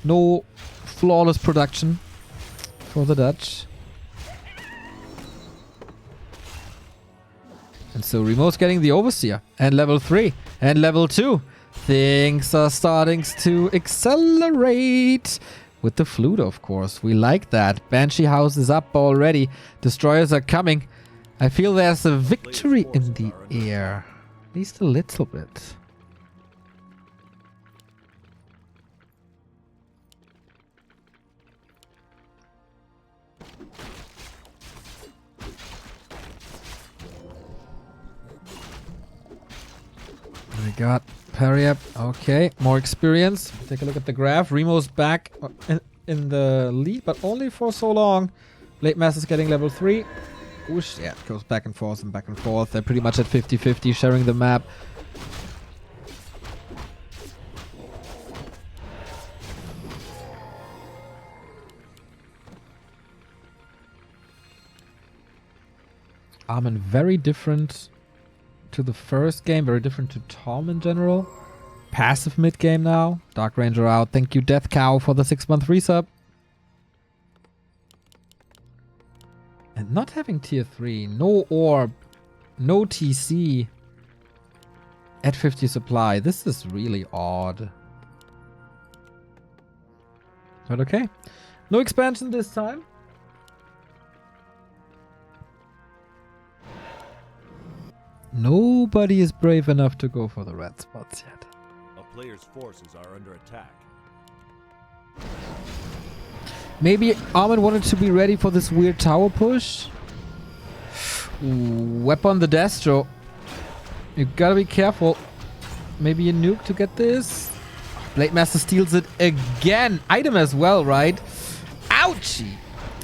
No flawless production. for the Dutch. And so Remo's getting the Overseer. And level 3. And level 2. Things are starting to accelerate. With the flute, of course. We like that. Banshee House is up already. Destroyers are coming. I feel there's a victory in the air. At least a little bit. We got parry up. Okay, more experience. Take a look at the graph. Remo's back in the lead, but only for so long. Blade Master's getting level 3. Whoosh. Yeah, it goes back and forth and back and forth. They're pretty much at 50-50, sharing the map. Armin very different to the first game, very different to Tom in general. Passive mid game now. Dark Ranger out. Thank you, Death Cow, for the 6-month resub. And not having tier 3, no orb, no TC at 50 supply. This is really odd. But okay. No expansion this time. Nobody is brave enough to go for the red spots yet. A player's forces are under attack. Maybe Armin wanted to be ready for this weird tower push. Ooh, weapon the Destro. You gotta be careful. Maybe a nuke to get this. Blade Master steals it again. Item as well, right? Ouchie.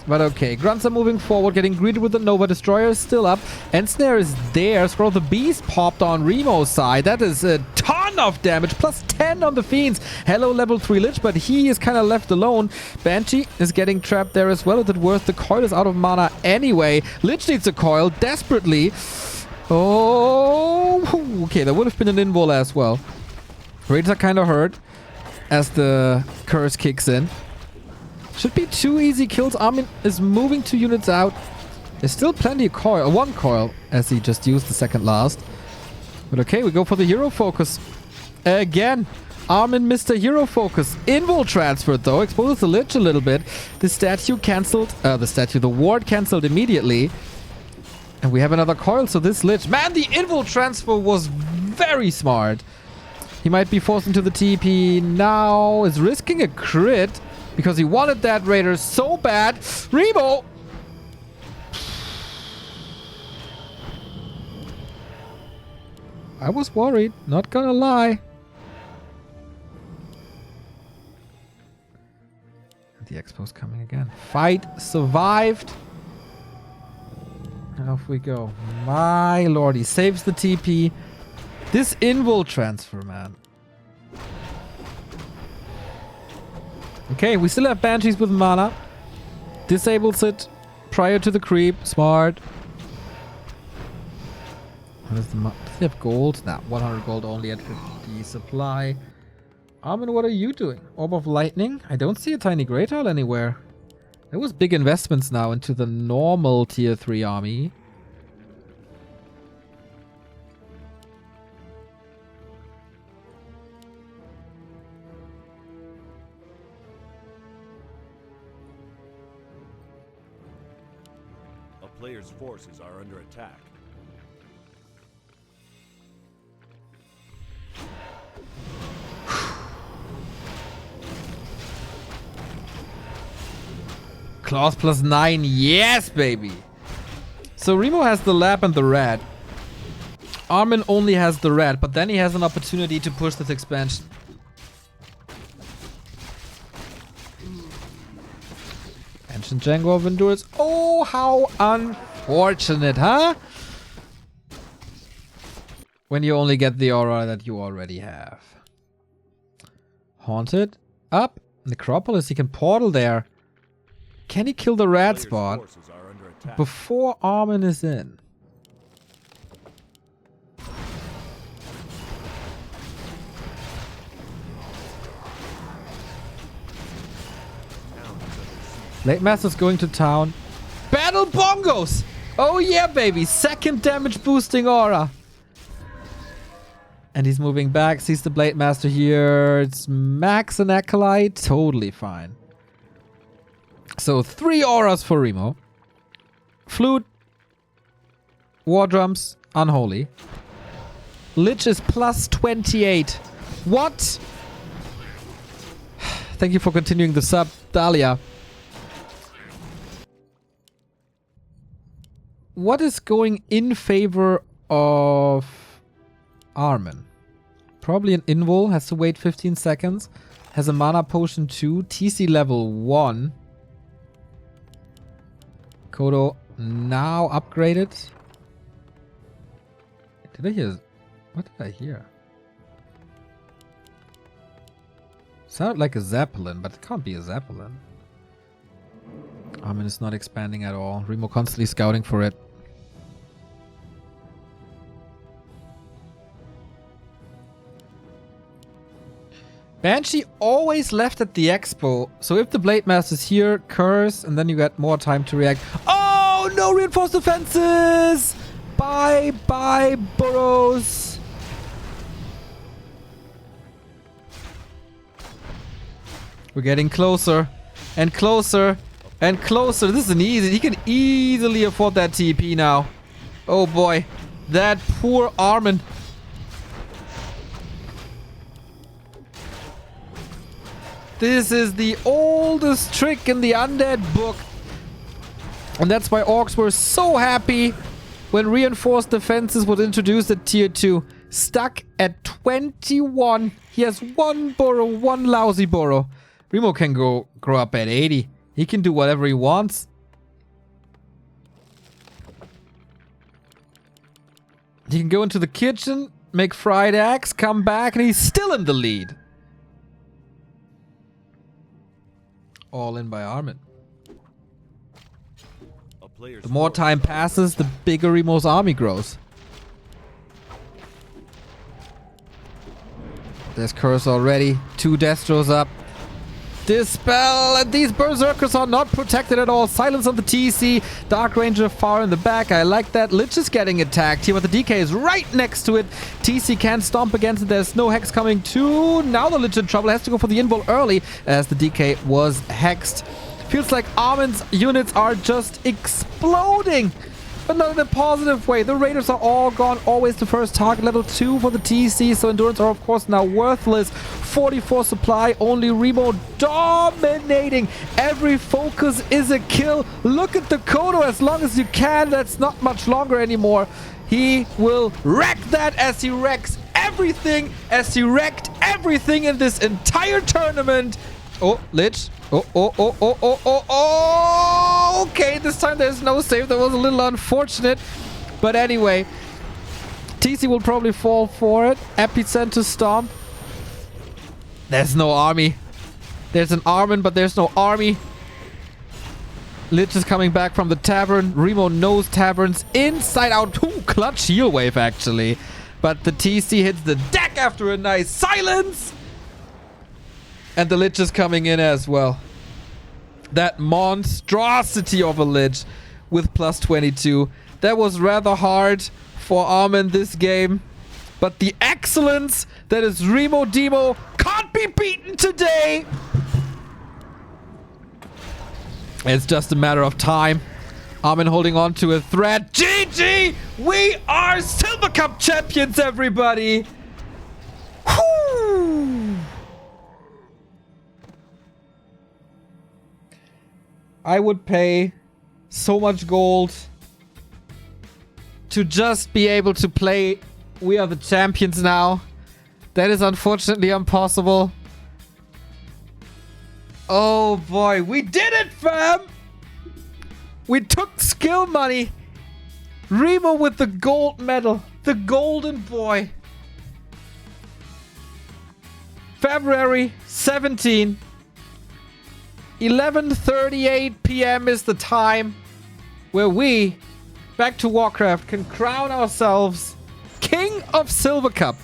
But okay, Grunts are moving forward, getting greeted with the Nova. Destroyer is still up. Snare is there. Scroll the Beast popped on Remo's side. That is a ton of damage. Plus 10 on the Fiends. Hello, level 3 Lich, but he is kind of left alone. Banshee is getting trapped there as well. Is it worth? The coil is out of mana anyway. Lich needs a coil desperately. Oh, okay, there would have been an invul as well. Raiders are kind of hurt as the curse kicks in. Should be 2 easy kills. Armin is moving 2 units out. There's still plenty of coil. 1 coil, as he just used the second last. But okay, we go for the hero focus. Again, Armin missed a hero focus. Invul transferred though. Exposes the Lich a little bit. The statue cancelled. The ward cancelled immediately. And we have another coil, so this Lich... Man, the invul transfer was very smart. He might be forced into the TP now. Is risking a crit. Because he wanted that Raider so bad. Remo! I was worried. Not gonna lie. The Expo's coming again. Fight survived. And off we go. My lord, he saves the TP. This invul transfer, man. Okay, we still have Banshees with mana. Disables it prior to the creep. Smart. What is the does he have gold? Nah, 100 gold only at 50 supply. Armin, what are you doing? Orb of Lightning? I don't see a tiny Great Hall anywhere. There was big investments now into the normal tier 3 army. Players' forces are under attack. Claws plus 9. Yes, baby. So Remo has the lab and the red. Armin only has the red, but then he has an opportunity to push this expansion. Ancient Django of Endurance. Oh, how unfortunate, huh? When you only get the aura that you already have. Haunted. Up. Necropolis. He can portal there. Can he kill the red spot before Armin is in? Late Master's going to town. Battle Bongos! Oh yeah, baby! Second damage boosting aura. And he's moving back. Sees the Blade Master here. It's Max and Acolyte. Totally fine. So 3 auras for Remo. Flute. War Drums. Unholy. Lich is plus 28. What? Thank you for continuing the sub, Dahlia. What is going in favor of Armin? Probably an invul. Has to wait 15 seconds. Has a mana potion 2. TC level 1. Kodo now upgraded. Did I hear? What did I hear? Sounded like a Zeppelin, but it can't be a Zeppelin. Armin is not expanding at all. Remo constantly scouting for it. Banshee always left at the expo. So if the Blade Master's here, curse, and then you get more time to react. Oh, no reinforced defenses! Bye, bye, burrows. We're getting closer and closer and closer. This is an easy. He can easily afford that TP now. Oh boy. That poor Armin. This is the oldest trick in the Undead book. And that's why orcs were so happy when reinforced defenses was introduced at tier 2. Stuck at 21. He has 1 burrow, 1 lousy burrow. Remo can grow up at 80. He can do whatever he wants. He can go into the kitchen, make fried eggs, come back, and he's still in the lead. All in by Armin. The more time passes, the bigger Remo's army grows. There's Curse already. 2 Destros up. Dispel! And these Berserkers are not protected at all. Silence on the TC. Dark Ranger far in the back. I like that. Lich is getting attacked here, but the DK is right next to it. TC can't stomp against it. There's no Hex coming too. Now the Lich in trouble. Has to go for the invul early as the DK was hexed. Feels like Armin's units are just exploding. But not in a positive way. The Raiders are all gone. Always the first target. Level 2 for the TC. So Endurance are, of course, now worthless. 44 supply. Only Remo dominating. Every focus is a kill. Look at the Kodo as long as you can. That's not much longer anymore. He will wreck that as he wrecks everything. As he wrecked everything in this entire tournament. Oh, Lich. Oh. Okay, this time there's no save. That was a little unfortunate. But anyway, TC will probably fall for it. Epicenter Stomp. There's no army. There's an Armin, but there's no army. Lich is coming back from the tavern. Remo knows taverns inside out. Ooh, clutch heal wave, actually. But the TC hits the deck after a nice silence. And the Lich is coming in as well. That monstrosity of a Lich with plus 22. That was rather hard for Armin this game. But the excellence that is Remodemo can't be beaten today. It's just a matter of time. Armin holding on to a thread. GG! We are Silver Cup champions, everybody! Whew! I would pay so much gold to just be able to play We Are the Champions now. That is unfortunately impossible. Oh boy, we did it, fam! We took skill money. Remo with the gold medal. The golden boy. February 17. 11:38 p.m. is the time where we, back to Warcraft, can crown ourselves King of Silver Cup.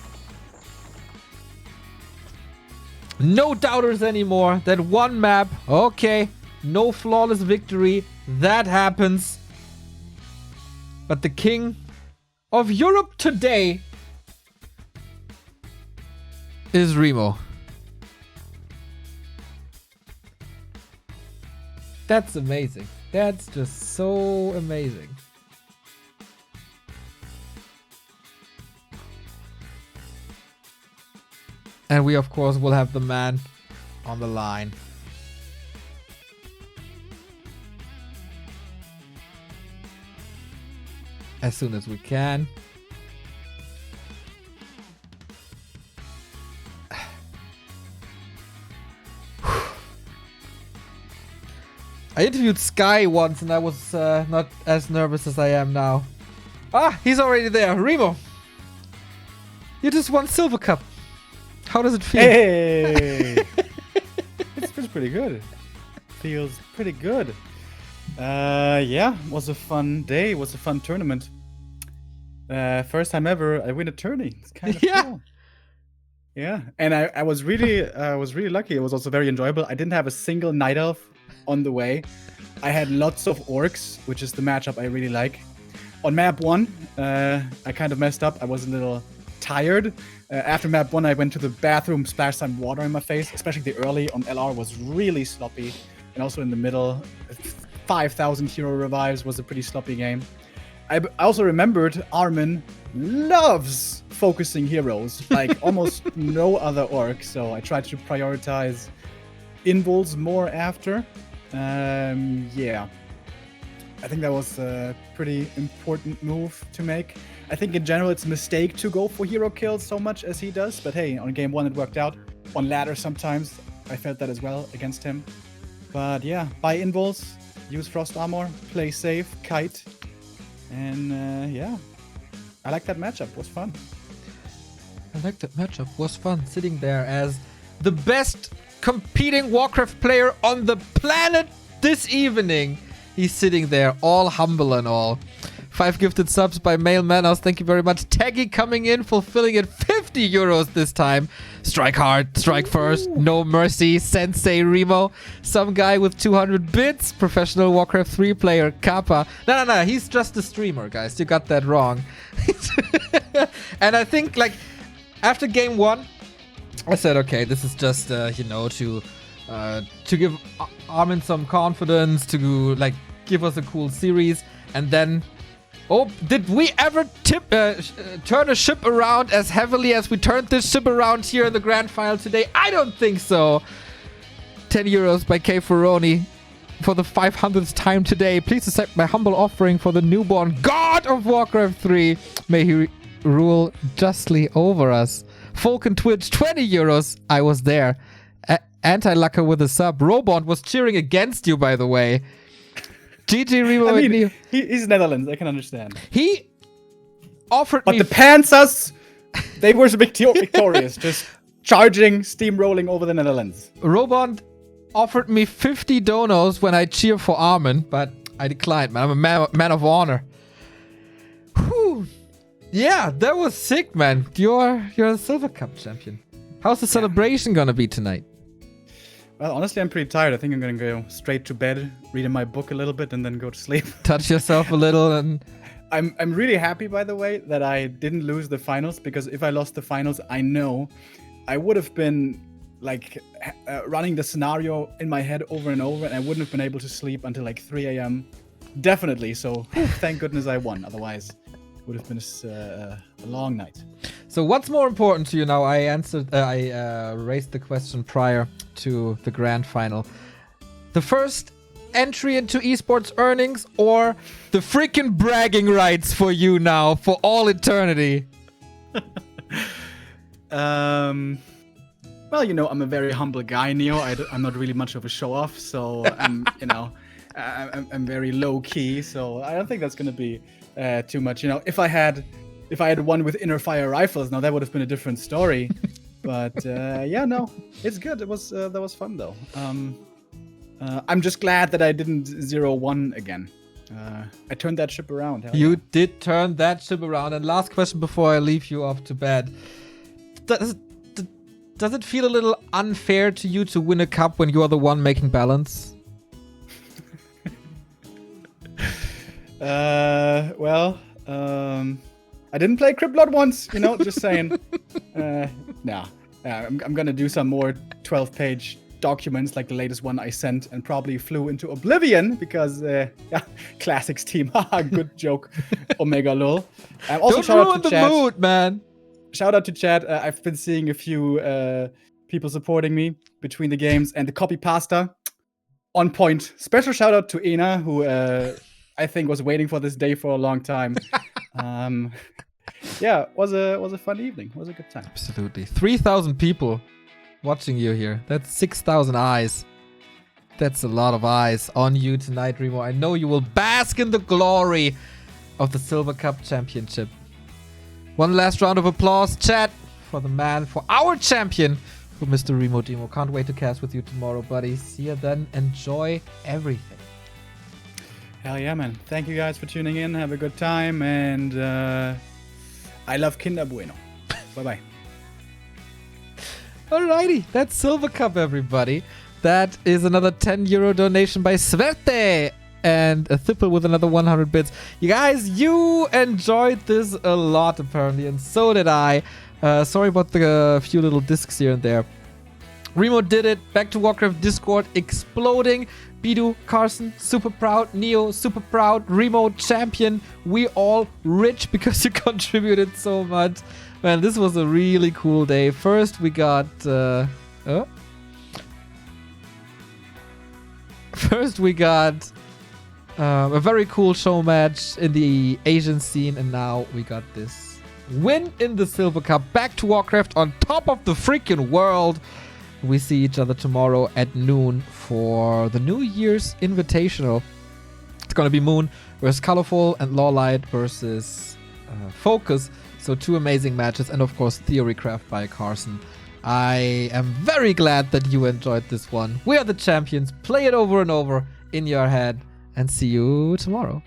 No doubters anymore. That one map. Okay. No flawless victory. That happens. But the king of Europe today is Remo. That's amazing. That's just so amazing. And we, of course, will have the man on the line. As soon as we can. I interviewed Sky once and I was not as nervous as I am now. Ah, he's already there. Remo, you just won Silver Cup. How does it feel? Hey! It feels pretty good. Feels pretty good. Yeah, was a fun day. Was a fun tournament. First time ever I win a tourney. It's kind of cool. Yeah, and I was really lucky. It was also very enjoyable. I didn't have a single night elf on the way. I had lots of orcs, which is the matchup I really like. On map 1, I kind of messed up. I was a little tired. After map 1, I went to the bathroom, splashed some water in my face, especially the early on LR was really sloppy. And also in the middle, 5,000 hero revives was a pretty sloppy game. I also remembered Armin loves focusing heroes, like almost no other orc, so I tried to prioritize invuls more after. Yeah. I think that was a pretty important move to make. I think in general it's a mistake to go for hero kills so much as he does, but hey, on game 1 it worked out. On ladder sometimes I felt that as well against him. But yeah, buy invuls, use frost armor, play safe, kite, and yeah. I like that matchup, it was fun. I like that matchup, was fun. Sitting there as the best competing Warcraft player on the planet this evening. He's sitting there, all humble and all. 5 gifted subs by Male Manos. Thank you very much. Taggy coming in, fulfilling it. 50 euros this time. Strike hard, strike first. No mercy. Sensei Remo. Some guy with 200 bits. Professional Warcraft 3 player. Kappa. No. He's just a streamer, guys. You got that wrong. And I think, like, after game 1, I said, okay, this is just, you know, to give Armin some confidence, to like give us a cool series, and then, oh, did we ever turn a ship around as heavily as we turned this ship around here in the grand final today? I don't think so. 10 euros by K Ferroni for the 500th time today. Please accept my humble offering for the newborn god of Warcraft 3. May he rule justly over us. Falcon Twitch, 20 euros. I was there. Anti-Lucker with a sub. Robot was cheering against you, by the way. GG Remo. I mean, he's Netherlands. I can understand. He offered me... But the Panzers, they were victorious. Just charging, steamrolling over the Netherlands. Robot offered me 50 donos when I cheer for Armin, but I declined, man. I'm a man of honor. Whew. Yeah, that was sick, man. You're a Silver Cup champion. How's the celebration gonna be tonight? Well, honestly, I'm pretty tired. I think I'm gonna go straight to bed, read in my book a little bit, and then go to sleep. Touch yourself a little, and I'm really happy, by the way, that I didn't lose the finals, because if I lost the finals, I know I would have been like running the scenario in my head over and over, and I wouldn't have been able to sleep until like 3 a.m. Definitely. So thank goodness I won. Otherwise, it would have been a long night. So what's more important to you now? I raised the question prior to the grand final. The first entry into esports earnings, or the freaking bragging rights for you now for all eternity? Well, you know, I'm a very humble guy, Neo. I'm not really much of a show-off, so I'm, you know, I'm very low-key. So I don't think that's gonna be too much. You know, if I had one with inner fire rifles, now that would have been a different story. But yeah, no, it's good. That was fun though. I'm just glad that I didn't 0-1 again. I turned that ship around. You did turn that ship around. And last question before I leave you off to bed. Does it feel a little unfair to you to win a cup when you are the one making balance? Well, I didn't play Cryptlord once, you know, just saying. Nah. I'm gonna do some more 12-page documents like the latest one I sent and probably flew into oblivion because, classics team. Haha, good joke. Omega lol. Also, Don't shout out ruin to the chat. mood, man. Shout out to chat. I've been seeing a few people supporting me between the games and the copy pasta on point. Special shout out to Ina, who I think was waiting for this day for a long time. Yeah, was a fun evening. It was a good time. Absolutely. 3,000 people watching you here. That's 6,000 eyes. That's a lot of eyes on you tonight, Remo. I know you will bask in the glory of the Silver Cup Championship. One last round of applause, chat, for the man, for our champion, for Mr. Remodemo. Can't wait to cast with you tomorrow, buddy. See you then. Enjoy everything. Hell yeah, man. Thank you guys for tuning in. Have a good time. And I love Kinder Bueno. Bye-bye. Alrighty, that's Silver Cup, everybody. That is another 10 euro donation by Sverte. And a Thipple with another 100 bits. You guys, you enjoyed this a lot, apparently. And so did I. Sorry about the few little discs here and there. Remo did it. Back to Warcraft Discord exploding. Bidu, Carson, super proud. Neo, super proud. Remo, champion. We all rich because you contributed so much. Man, this was a really cool day. First, we got... First, we got a very cool show match in the Asian scene. And now we got this win in the Silver Cup. Back to Warcraft on top of the freaking world. We see each other tomorrow at noon for the New Year's Invitational. It's going to be Moon versus Colorful and Lawlight versus Focus. So 2 amazing matches. And of course, Theorycraft by Carson. I am very glad that you enjoyed this one. We are the champions. Play it over and over in your head. And see you tomorrow.